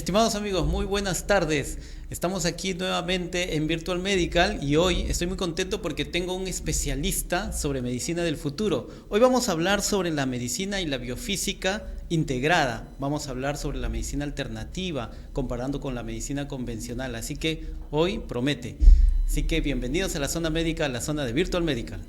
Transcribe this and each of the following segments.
Estimados amigos, muy buenas tardes. Estamos aquí nuevamente en Virtual Medical y hoy estoy muy contento porque tengo un especialista sobre medicina del futuro. Hoy vamos a hablar sobre la medicina y la biofísica integrada. Vamos a hablar sobre la medicina alternativa comparando con la medicina convencional. Así que hoy promete. Así que bienvenidos a la zona médica, a la zona de Virtual Medical.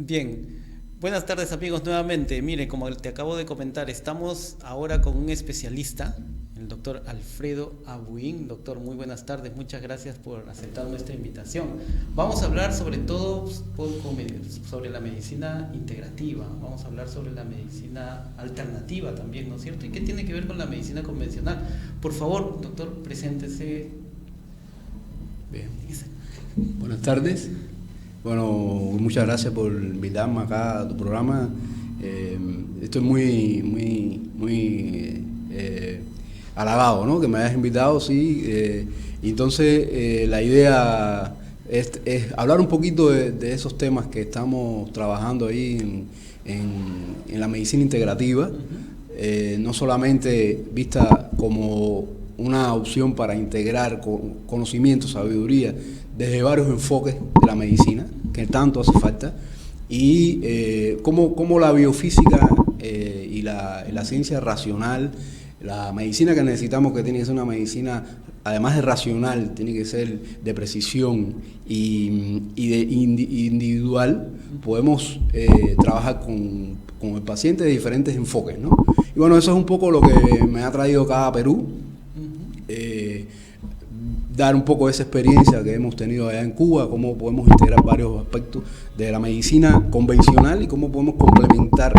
Bien, buenas tardes amigos nuevamente. Mire, como te acabo de comentar, estamos ahora con un especialista, el doctor Alfredo Abuin. Doctor, muy buenas tardes, muchas gracias por aceptar nuestra invitación. Vamos a hablar sobre todo sobre la medicina integrativa, vamos a hablar sobre la medicina alternativa también, ¿no es cierto? ¿Y qué tiene que ver con la medicina convencional? Por favor, doctor, preséntese. Bien. Buenas tardes. Bueno, muchas gracias por invitarme acá a tu programa. Estoy muy halagado, ¿no? Que me hayas invitado, sí. Entonces, la idea es hablar un poquito de esos temas que estamos trabajando ahí en la medicina integrativa, no solamente vista como una opción para integrar conocimiento, sabiduría, desde varios enfoques de la medicina, que tanto hace falta, y cómo la biofísica y la ciencia racional, la medicina que necesitamos, que tiene que ser una medicina, además de racional, tiene que ser de precisión y de individual, podemos trabajar con el paciente de diferentes enfoques, ¿no? Y bueno, eso es un poco lo que me ha traído acá a Perú. Dar un poco de esa experiencia que hemos tenido allá en Cuba, cómo podemos integrar varios aspectos de la medicina convencional y cómo podemos complementar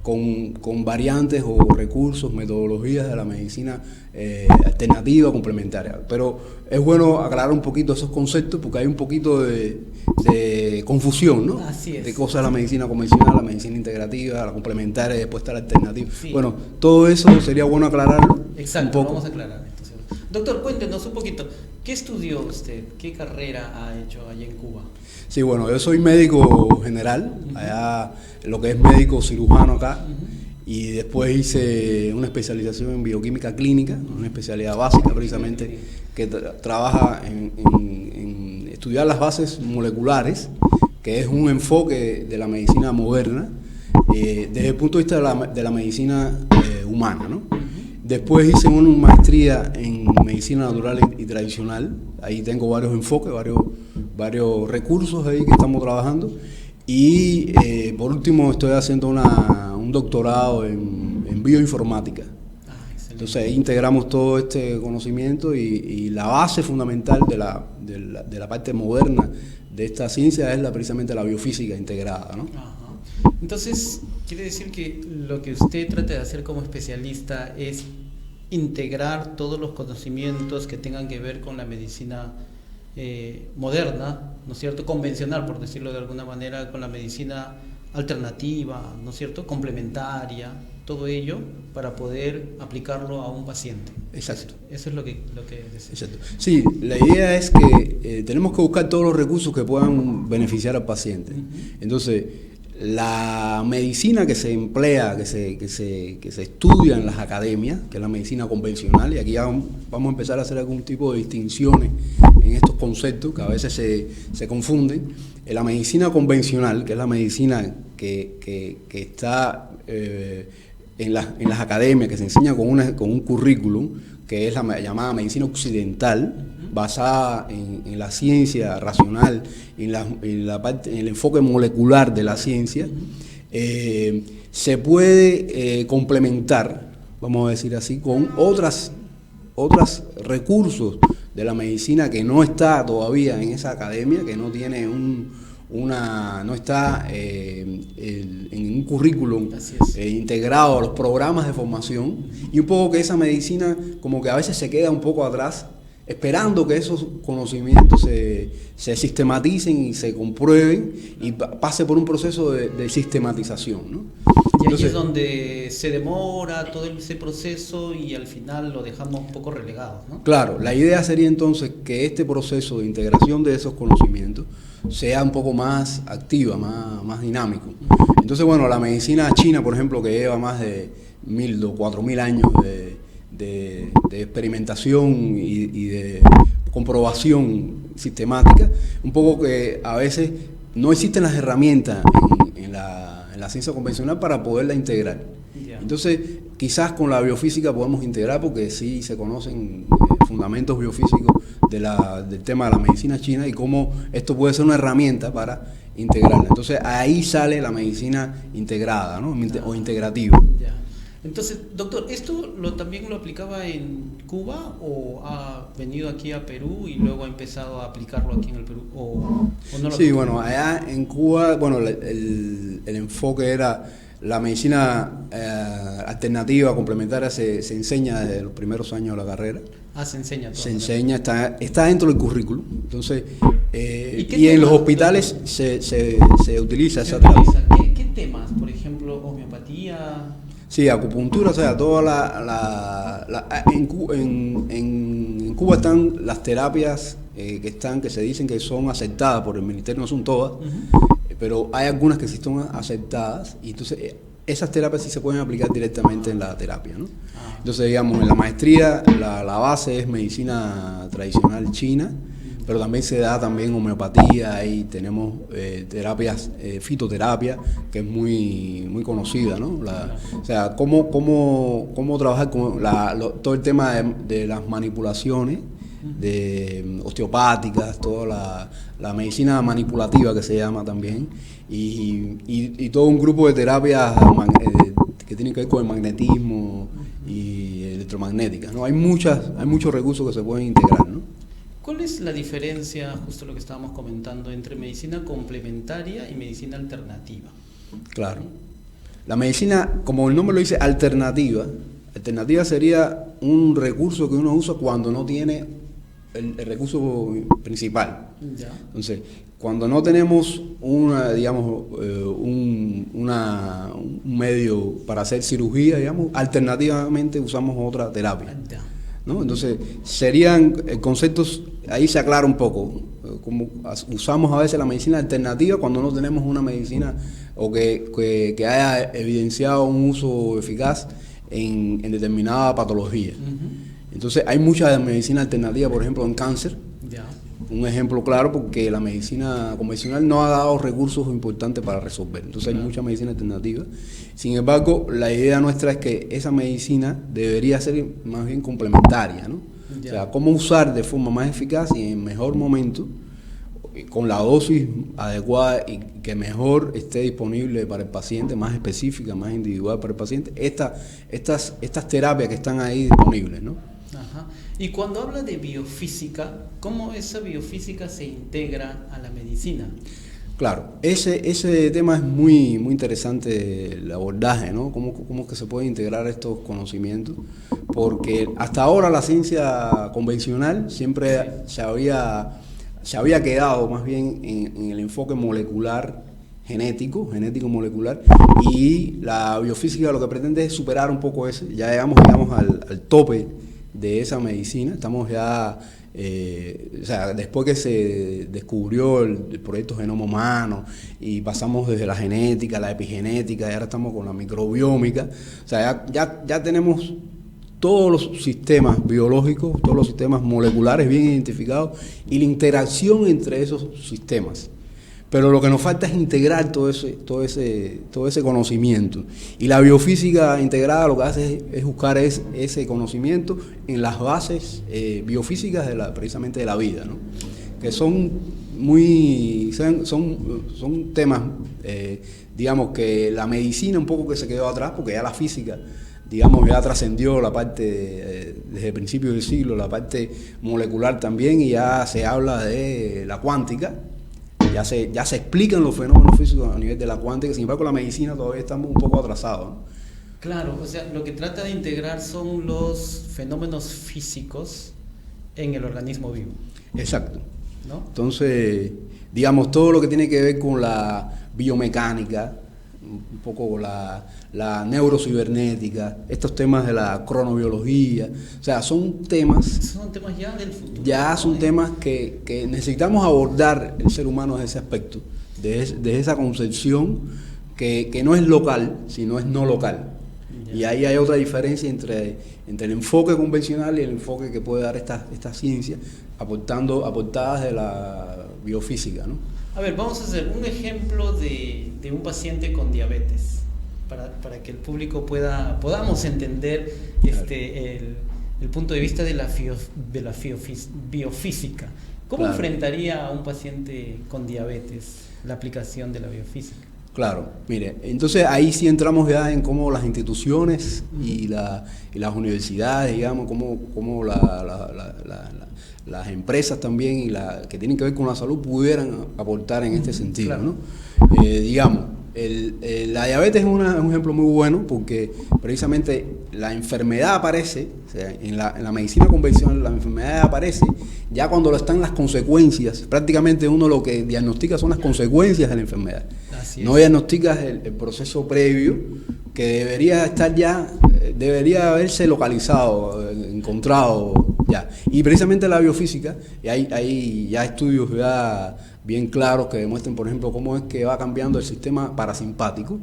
con variantes o recursos, metodologías de la medicina alternativa, complementaria. Pero es bueno aclarar un poquito esos conceptos porque hay un poquito de confusión, ¿no? Así es. De cosas de la medicina convencional, la medicina integrativa, la complementaria y después está la alternativa. Sí. Bueno, todo eso sería bueno aclararlo. Exacto, un poco. Vamos a aclarar esto. Doctor, cuéntenos un poquito, ¿qué estudió usted? ¿Qué carrera ha hecho allá en Cuba? Sí, bueno, yo soy médico general, allá lo que es médico cirujano acá, y después hice una especialización en bioquímica clínica, una especialidad básica precisamente, que trabaja en estudiar las bases moleculares, que es un enfoque de la medicina moderna, desde el punto de vista de la medicina humana, ¿no? Después hice una maestría en medicina natural y tradicional. Ahí tengo varios enfoques, varios recursos ahí que estamos trabajando. Y por último estoy haciendo un doctorado en bioinformática. Entonces ahí integramos todo este conocimiento y la base fundamental de la parte moderna de esta ciencia es precisamente la biofísica integrada, ¿no? Ajá. Entonces, quiere decir que lo que usted trata de hacer como especialista es integrar todos los conocimientos que tengan que ver con la medicina moderna, ¿no es cierto? Convencional, por decirlo de alguna manera, con la medicina alternativa, ¿no es cierto? Complementaria, todo ello para poder aplicarlo a un paciente. Exacto. Eso es lo que deseo. Exacto. Sí, la idea es que tenemos que buscar todos los recursos que puedan beneficiar al paciente. Entonces, la medicina que se emplea, que se estudia en las academias, que es la medicina convencional, y aquí ya vamos a empezar a hacer algún tipo de distinciones en estos conceptos que a veces se confunden. La medicina convencional, que es la medicina que está en las academias, que se enseña con un currículum, que es la llamada medicina occidental, basada en la ciencia racional, en el enfoque molecular de la ciencia, se puede complementar, vamos a decir así, con otros recursos de la medicina que no está todavía en esa academia, que no tiene no está en un currículum integrado a los programas de formación, y un poco que esa medicina como que a veces se queda un poco atrás, esperando que esos conocimientos se sistematicen y se comprueben y pase por un proceso de sistematización, ¿no? Y ahí es donde se demora todo ese proceso y al final lo dejamos un poco relegado, ¿no? Claro, la idea sería entonces que este proceso de integración de esos conocimientos sea un poco más activa, más dinámico. Entonces, bueno, la medicina china, por ejemplo, que lleva más de 1.000 o 4.000 años de experimentación y de comprobación sistemática, un poco que a veces no existen las herramientas en la ciencia convencional para poderla integrar. Entonces, quizás con la biofísica podemos integrar, porque sí se conocen fundamentos biofísicos del tema de la medicina china y cómo esto puede ser una herramienta para integrarla. Entonces, ahí sale la medicina integrada, ¿no? O integrativa. Ya. Entonces, doctor, ¿esto también lo aplicaba en Cuba o ha venido aquí a Perú y luego ha empezado a aplicarlo aquí en el Perú? ¿O no lo sí, bueno, allá en Cuba, bueno, el enfoque era la medicina alternativa, complementaria, se enseña desde los primeros años de la carrera. Ah, se enseña todo. Se enseña, está dentro del currículum. Entonces, y en los hospitales se utiliza esa terapia. ¿Qué temas? Por ejemplo, homeopatía. Sí, acupuntura, o sea, en Cuba están las terapias que se dicen que son aceptadas por el ministerio, no son todas, pero hay algunas que sí son aceptadas, y entonces esas terapias sí se pueden aplicar directamente en la terapia, ¿no? Entonces, digamos, en la maestría la base es medicina tradicional china, pero también se da también homeopatía, y tenemos terapias, fitoterapia, que es muy conocida, ¿no? O sea, cómo trabajar con todo el tema de las manipulaciones de osteopáticas, toda la medicina manipulativa que se llama también, y todo un grupo de terapias que tienen que ver con el magnetismo y electromagnéticas, ¿no? Hay muchos recursos que se pueden integrar, ¿no? ¿Cuál es la diferencia, justo lo que estábamos comentando, entre medicina complementaria y medicina alternativa? Claro. La medicina, como el nombre lo dice, alternativa sería un recurso que uno usa cuando no tiene el recurso principal. Ya. Entonces, cuando no tenemos un medio para hacer cirugía, digamos, alternativamente usamos otra terapia, ¿no? Entonces, serían conceptos, ahí se aclara un poco, como usamos a veces la medicina alternativa cuando no tenemos una medicina o que haya evidenciado un uso eficaz en determinada patología. Entonces, hay mucha medicina alternativa, por ejemplo, en cáncer. Un ejemplo claro, porque la medicina convencional no ha dado recursos importantes para resolver. Entonces hay mucha medicina alternativa. Sin embargo, la idea nuestra es que esa medicina debería ser más bien complementaria, ¿no? O sea, cómo usar de forma más eficaz y en mejor momento, con la dosis adecuada y que mejor esté disponible para el paciente, más específica, más individual para el paciente, estas terapias que están ahí disponibles, ¿no? Ajá. Y cuando habla de biofísica, ¿cómo esa biofísica se integra a la medicina? Claro, ese tema es muy interesante, el abordaje, ¿no? ¿Cómo es que se pueden integrar estos conocimientos? Porque hasta ahora la ciencia convencional siempre se había quedado más bien en el enfoque molecular, genético molecular, y la biofísica lo que pretende es superar un poco ese. Ya llegamos al tope de esa medicina. Estamos ya, o sea, después que se descubrió el proyecto Genoma Humano y pasamos desde la genética, la epigenética, y ahora estamos con la microbiómica. O sea, ya tenemos todos los sistemas biológicos, todos los sistemas moleculares bien identificados y la interacción entre esos sistemas. Pero lo que nos falta es integrar todo ese conocimiento. Y la biofísica integrada lo que hace es buscar ese conocimiento en las bases biofísicas precisamente de la vida, ¿no? Que son temas, digamos, que la medicina un poco que se quedó atrás, porque ya la física, digamos, ya trascendió la parte, desde principios del siglo, la parte molecular también, y ya se habla de la cuántica. Ya se explican los fenómenos físicos a nivel de la cuántica. Sin embargo, la medicina todavía estamos un poco atrasados, ¿no? Claro, o sea, lo que trata de integrar son los fenómenos físicos en el organismo vivo. Exacto. ¿No? Entonces, digamos, todo lo que tiene que ver con la biomecánica, un poco la neurocibernética, estos temas de la cronobiología, o sea, son temas ya del futuro. Ya son temas que necesitamos abordar el ser humano desde ese aspecto, de esa concepción que no es local, sino es no local. Ya. Y ahí hay otra diferencia entre el enfoque convencional y el enfoque que puede dar esta ciencia, aportadas de la biofísica, ¿no? A ver, vamos a hacer un ejemplo de un paciente con diabetes, para que el público podamos entender el punto de vista de la biofísica. ¿Cómo enfrentaría a un paciente con diabetes la aplicación de la biofísica? Claro, mire, entonces ahí sí entramos ya en cómo las instituciones y las universidades, digamos, cómo las empresas también que tienen que ver con la salud pudieran aportar en este sentido, claro, ¿no? Digamos, la diabetes es un ejemplo muy bueno porque precisamente la enfermedad aparece, o sea, en la medicina convencional la enfermedad aparece ya cuando están las consecuencias. Prácticamente uno lo que diagnostica son las consecuencias de la enfermedad. No diagnosticas el proceso previo que debería haberse localizado, encontrado ya. Y precisamente la biofísica, y hay ya estudios ya bien claros que demuestran, por ejemplo, cómo es que va cambiando el sistema parasimpático,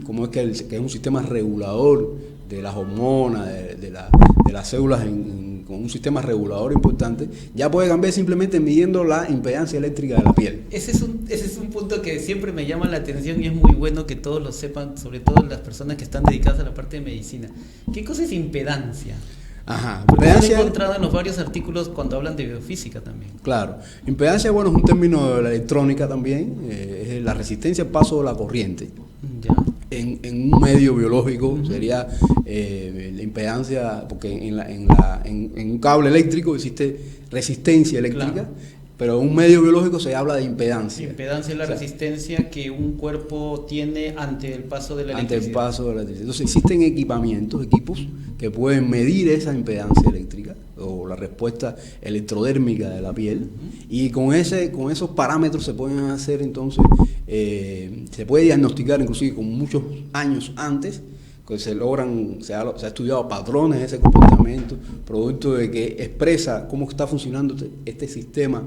cómo es que es un sistema regulador de las hormonas, de las células con un sistema regulador importante, ya puede cambiar simplemente midiendo la impedancia eléctrica de la piel. Ese es un punto que siempre me llama la atención y es muy bueno que todos lo sepan, sobre todo las personas que están dedicadas a la parte de medicina. ¿Qué cosa es impedancia? Ajá, porque lo he encontrado en los varios artículos cuando hablan de biofísica también. Claro, impedancia, bueno, es un término de la electrónica también, es la resistencia al paso de la corriente. Ya. En un medio biológico sería la impedancia, porque en un cable eléctrico existe resistencia eléctrica, claro, pero en un medio biológico se habla de impedancia. Impedancia es la resistencia que un cuerpo tiene ante el paso de la electricidad. Ante el paso de la electricidad. Entonces existen equipos que pueden medir esa impedancia eléctrica o la respuesta electrodérmica de la piel, y con esos parámetros se pueden hacer entonces, se puede diagnosticar inclusive con muchos años antes, que se ha estudiado patrones de ese comportamiento, producto de que expresa cómo está funcionando este sistema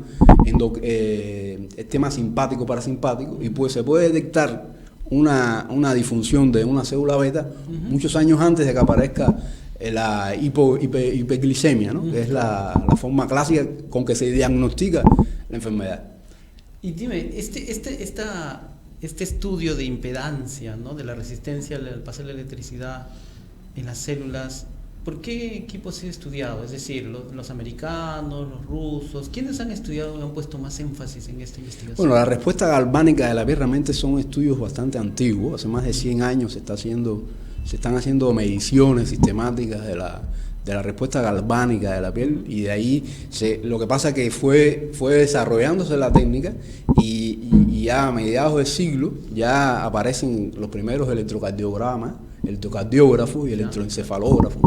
simpático parasimpático, y pues se puede detectar una disfunción de una célula beta muchos años antes de que aparezca la hiperglicemia, ¿no? Que es la forma clásica con que se diagnostica la enfermedad. Y dime, este estudio de impedancia, ¿no?, de la resistencia al paso de la electricidad en las células, ¿por qué equipos se ha estudiado? Es decir, los americanos, los rusos, ¿quiénes han estudiado y han puesto más énfasis en esta investigación? Bueno, la respuesta galvánica de la piel realmente son estudios bastante antiguos. Hace más de 100 años se están haciendo mediciones sistemáticas de la respuesta galvánica de la piel, y de ahí lo que pasa es que fue desarrollándose la técnica y ya a mediados del siglo ya aparecen los primeros electrocardiogramas, el electrocardiógrafo y el electroencefalógrafo,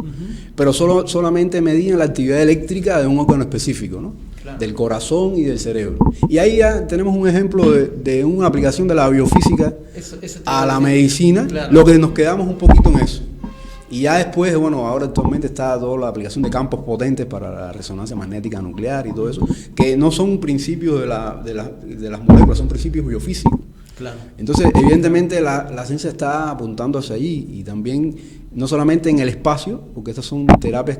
pero solamente medían la actividad eléctrica de un órgano específico, ¿no? Claro. Del corazón y del cerebro. Y ahí ya tenemos un ejemplo de una aplicación de la biofísica a la medicina, claro, lo que nos quedamos un poquito en eso. Y ya después, bueno, ahora actualmente está toda la aplicación de campos potentes para la resonancia magnética nuclear y todo eso, que no son principios de las moléculas, son principios biofísicos. Claro. Entonces, evidentemente, la ciencia está apuntando hacia allí, y también no solamente en el espacio, porque estas son terapias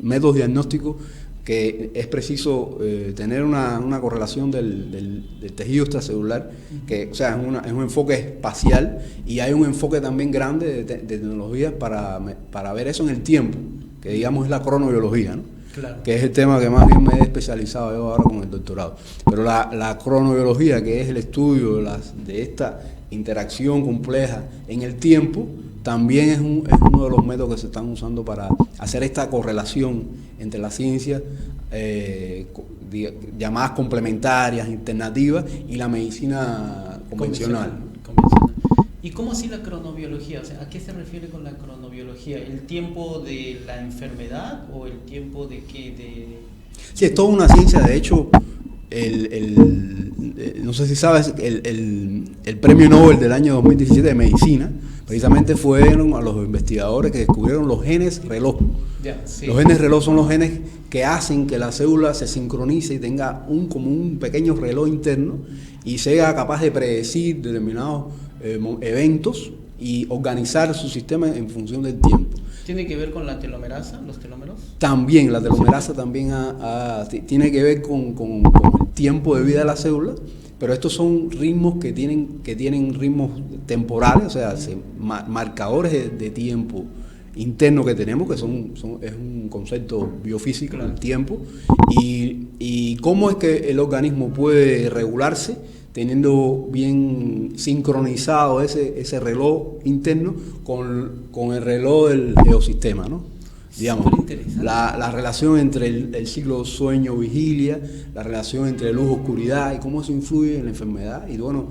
métodos diagnósticos que es preciso tener una correlación del tejido extracelular, que, o sea, es un enfoque espacial, y hay un enfoque también grande de tecnologías para ver eso en el tiempo, que digamos es la cronobiología, ¿no? Claro. Que es el tema que más bien me he especializado yo ahora con el doctorado. Pero la cronobiología, que es el estudio de esta interacción compleja en el tiempo, también es uno de los métodos que se están usando para hacer esta correlación entre las ciencias llamadas complementarias, alternativas, y la medicina convencional. ¿Y cómo así la cronobiología? O sea, ¿a qué se refiere con la cronobiología? ¿El tiempo de la enfermedad o el tiempo de qué? Sí, es toda una ciencia. De hecho, no sé si sabes, el premio Nobel del año 2017 de medicina, precisamente fueron a los investigadores que descubrieron los genes reloj. Sí. Los genes reloj son los genes que hacen que la célula se sincronice y tenga como un pequeño reloj interno y sea capaz de predecir determinados eventos y organizar su sistema en función del tiempo. ¿Tiene que ver con la telomerasa, los telómeros? También, la telomerasa también tiene que ver con el tiempo de vida de la célula, pero estos son ritmos que tienen ritmos temporales, o sea, marcadores de tiempo interno que tenemos, que es un concepto biofísico del tiempo, y cómo es que el organismo puede regularse teniendo bien sincronizado ese reloj interno con el reloj del geosistema, ¿no? Digamos, la relación entre el ciclo sueño-vigilia, la relación entre luz-oscuridad y cómo eso influye en la enfermedad. Y bueno,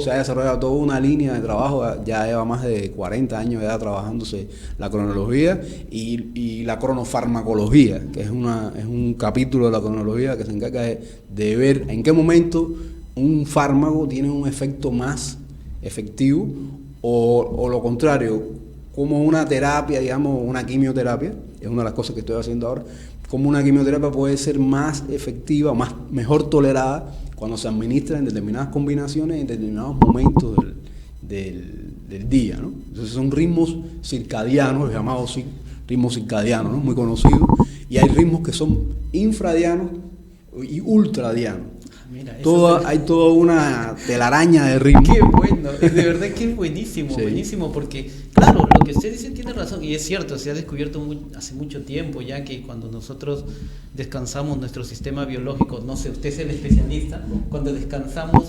se ha desarrollado toda una línea de trabajo, ya lleva más de 40 años ya trabajándose la cronología y la cronofarmacología, que es un capítulo de la cronología que se encarga de ver en qué momento un fármaco tiene un efecto más efectivo o lo contrario, como una terapia, digamos, una quimioterapia, es una de las cosas que estoy haciendo ahora, como una quimioterapia puede ser más efectiva, mejor tolerada cuando se administra en determinadas combinaciones, en determinados momentos del día, ¿no? Entonces son ritmos circadianos, llamados ritmos circadianos, ¿no? Muy conocidos, y hay ritmos que son infradianos y ultradianos. Mira, hay toda una telaraña de ritmos. Qué bueno, de verdad que es buenísimo, sí. Buenísimo, porque claro, lo que usted dice tiene razón, y es cierto, se ha descubierto hace mucho tiempo ya que cuando nosotros descansamos nuestro sistema biológico, no sé, usted es el especialista, cuando descansamos,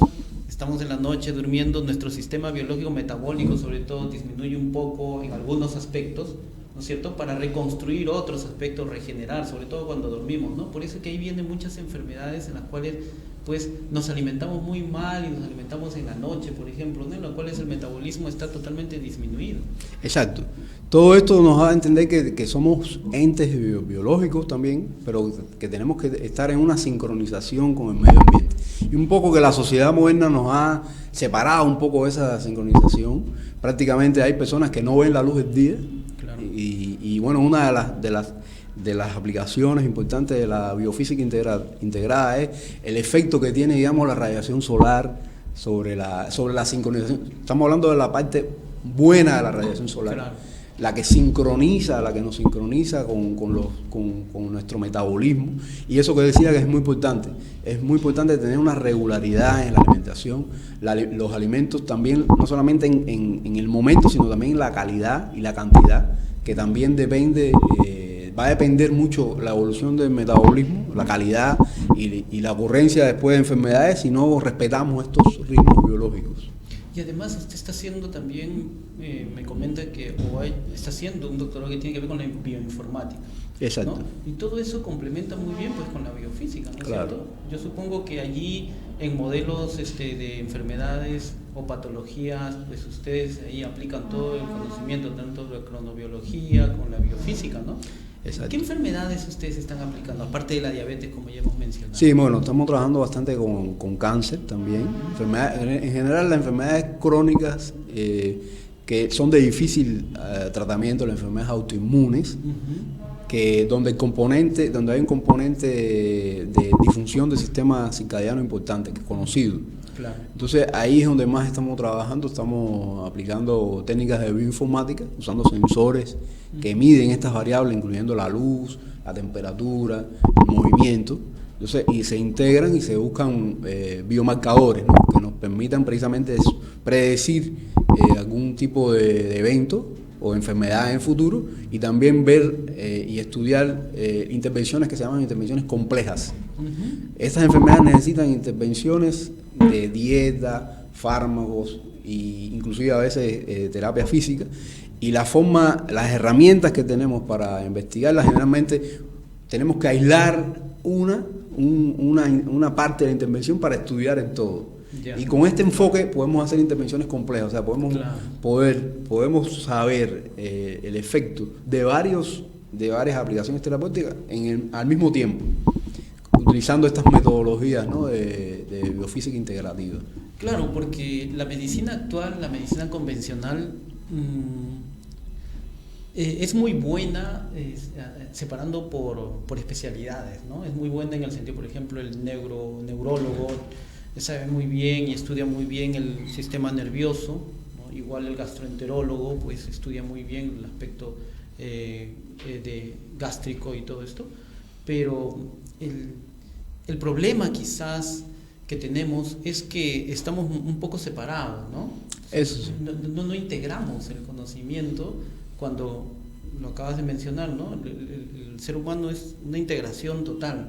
estamos en la noche durmiendo, nuestro sistema biológico metabólico sobre todo disminuye un poco en algunos aspectos, ¿no es cierto?, para reconstruir otros aspectos, regenerar, sobre todo cuando dormimos, ¿no? Por eso que ahí vienen muchas enfermedades en las cuales pues nos alimentamos muy mal y nos alimentamos en la noche, por ejemplo, ¿no? En las cuales el metabolismo está totalmente disminuido. Exacto. Todo esto nos da a entender que somos entes biológicos también, pero que tenemos que estar en una sincronización con el medio ambiente. Y un poco que la sociedad moderna nos ha separado un poco de esa sincronización. Prácticamente hay personas que no ven la luz del día. Claro. Y bueno, una de las aplicaciones importantes de la biofísica integrada es el efecto que tiene, digamos, la radiación solar sobre la sincronización. Estamos hablando de la parte buena de la radiación solar, claro. La que nos sincroniza con nuestro metabolismo, y eso que decía que es muy importante tener una regularidad en la alimentación, los alimentos también, no solamente en el momento, sino también en la calidad y la cantidad, que también va a depender mucho la evolución del metabolismo, la calidad y la ocurrencia después de enfermedades si no respetamos estos ritmos biológicos. Y además usted está haciendo también, me comenta que está haciendo un doctorado que tiene que ver con la bioinformática. Exacto. ¿No? Y todo eso complementa muy bien pues con la biofísica, ¿no es cierto? Yo supongo que allí en modelos de enfermedades o patologías, pues ustedes ahí aplican todo el conocimiento, tanto de cronobiología con la biofísica, ¿no? Exacto. ¿Qué enfermedades ustedes están aplicando, aparte de la diabetes, como ya hemos mencionado? Sí, bueno, estamos trabajando bastante con cáncer también. En general, las enfermedades crónicas que son de difícil tratamiento, las enfermedades autoinmunes, que donde hay un componente de disfunción del sistema circadiano importante, que es conocido. Claro. Entonces ahí es donde más estamos trabajando, estamos aplicando técnicas de bioinformática, usando sensores que miden estas variables, incluyendo la luz, la temperatura, el movimiento. Entonces, y se integran y se buscan biomarcadores, ¿no?, que nos permitan precisamente eso, predecir algún tipo de evento o enfermedad en el futuro, y también ver y estudiar intervenciones que se llaman intervenciones complejas. Estas enfermedades necesitan intervenciones de dieta, fármacos e inclusive a veces terapia física, y las herramientas que tenemos para investigarlas, generalmente tenemos que aislar una parte de la intervención para estudiar el todo. Yeah. Y con este enfoque podemos hacer intervenciones complejas, o sea, podemos saber el efecto de varias aplicaciones terapéuticas al mismo tiempo, utilizando estas metodologías, ¿no?, de biofísica integrativa. Claro, porque la medicina actual, la medicina convencional, es muy buena separando por especialidades, ¿no? Es muy buena en el sentido, por ejemplo, el neurólogo sabe muy bien y estudia muy bien el sistema nervioso, ¿no? Igual el gastroenterólogo pues estudia muy bien el aspecto de gástrico y todo esto, pero el problema quizás que tenemos es que estamos un poco separados, ¿no? Eso sí. No integramos el conocimiento cuando lo acabas de mencionar, ¿no? El ser humano es una integración total,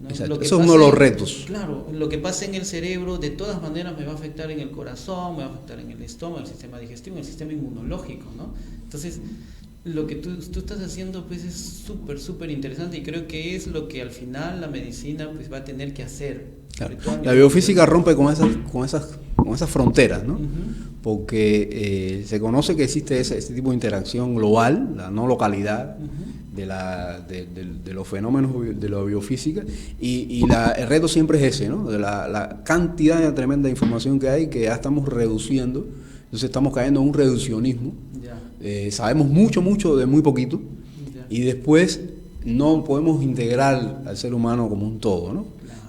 ¿no? Exacto. Eso es uno de los retos. Claro, lo que pasa en el cerebro de todas maneras me va a afectar en el corazón, me va a afectar en el estómago, el sistema digestivo, el sistema inmunológico, ¿no? Entonces, lo que tú estás haciendo pues es súper interesante, y creo que es lo que al final la medicina pues va a tener que hacer. Claro. La biofísica rompe con esas fronteras, ¿no? Porque se conoce que existe ese tipo de interacción global, la no localidad de los fenómenos de la biofísica, y el reto siempre es ese, ¿no? De la cantidad tremenda de información que hay, que ya estamos reduciendo, entonces estamos cayendo en un reduccionismo. Sabemos mucho de muy poquito, y después no podemos integrar al ser humano como un todo, ¿no?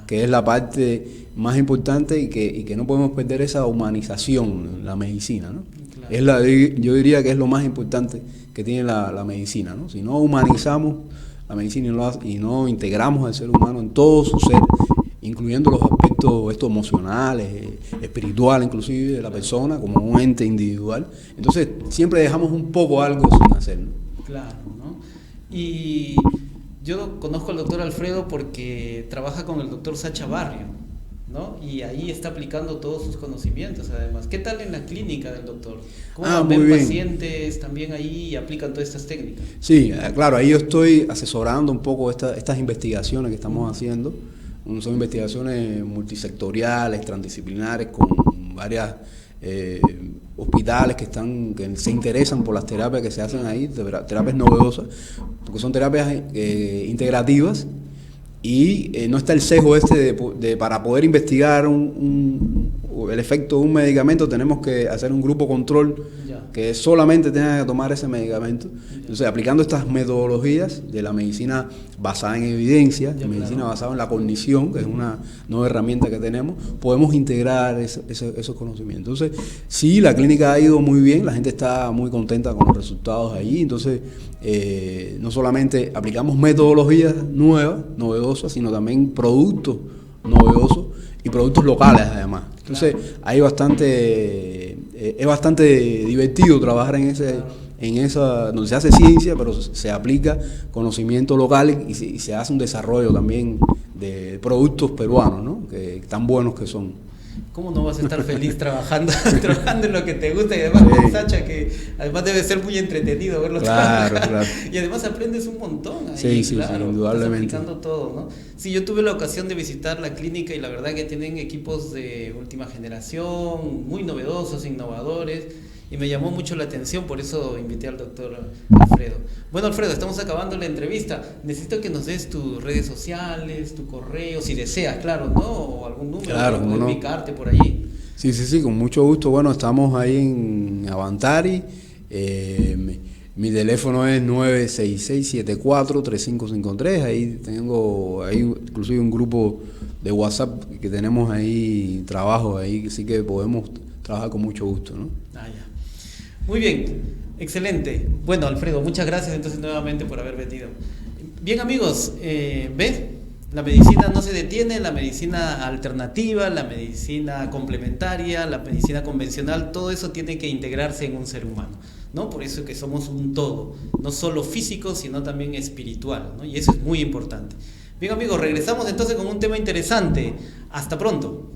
Que es la parte más importante, y que no podemos perder esa humanización en la medicina, ¿no? Claro. Yo diría que es lo más importante que tiene la medicina, ¿no? Si no humanizamos la medicina y no integramos al ser humano en todo su ser, incluyendo los aspectos emocionales, espirituales inclusive de la persona como un ente individual, entonces siempre dejamos un poco algo sin hacer, ¿no? Claro, ¿no? Y yo conozco al doctor Alfredo porque trabaja con el doctor Sacha Barrio, ¿no? Y ahí está aplicando todos sus conocimientos además. ¿Qué tal en la clínica del doctor? ¿Cómo ven pacientes también ahí y aplican todas estas técnicas? Sí, claro, ahí yo estoy asesorando un poco estas investigaciones que estamos haciendo. Son investigaciones multisectoriales, transdisciplinares, con varias hospitales que se interesan por las terapias que se hacen ahí, terapias novedosas, porque son terapias integrativas, y no está el sesgo para poder investigar el efecto de un medicamento tenemos que hacer un grupo control que solamente tenga que tomar ese medicamento. Entonces, aplicando estas metodologías de la medicina basada en evidencia, de medicina basada en la cognición, que es una nueva herramienta que tenemos, podemos integrar esos conocimientos. Entonces, sí, la clínica ha ido muy bien, la gente está muy contenta con los resultados ahí. Entonces, no solamente aplicamos metodologías nuevas, novedosas, sino también productos novedosos y productos locales además. Entonces, hay es bastante divertido trabajar en esa donde se hace ciencia, pero se aplica conocimiento local, y se hace un desarrollo también de productos peruanos, ¿no? Que tan buenos que son. ¿Cómo no vas a estar feliz trabajando en lo que te gusta? Y además con Sacha, que además debe ser muy entretenido verlo trabajar. Claro. Y además aprendes un montón ahí, sí, claro, indudablemente. Estás aplicando todo, ¿no? Sí, yo tuve la ocasión de visitar la clínica, y la verdad que tienen equipos de última generación, muy novedosos, innovadores, y me llamó mucho la atención, por eso invité al doctor Alfredo. Bueno, Alfredo, estamos acabando la entrevista. Necesito que nos des tus redes sociales, tu correo, si deseas, claro, ¿no? O algún número, claro, para poder ubicarte por allí. Sí, con mucho gusto. Bueno, estamos ahí en Avantari. Mi teléfono es 966-74-3553. Ahí tengo inclusive un grupo de WhatsApp que tenemos ahí, trabajo ahí, así que podemos trabajar con mucho gusto, ¿no? Ah, ya. Muy bien, excelente. Bueno, Alfredo, muchas gracias entonces nuevamente por haber venido. Bien, amigos, ¿ves? La medicina no se detiene, la medicina alternativa, la medicina complementaria, la medicina convencional, todo eso tiene que integrarse en un ser humano, ¿no? Por eso es que somos un todo, no solo físico, sino también espiritual, ¿no? Y eso es muy importante. Bien, amigos, regresamos entonces con un tema interesante. Hasta pronto.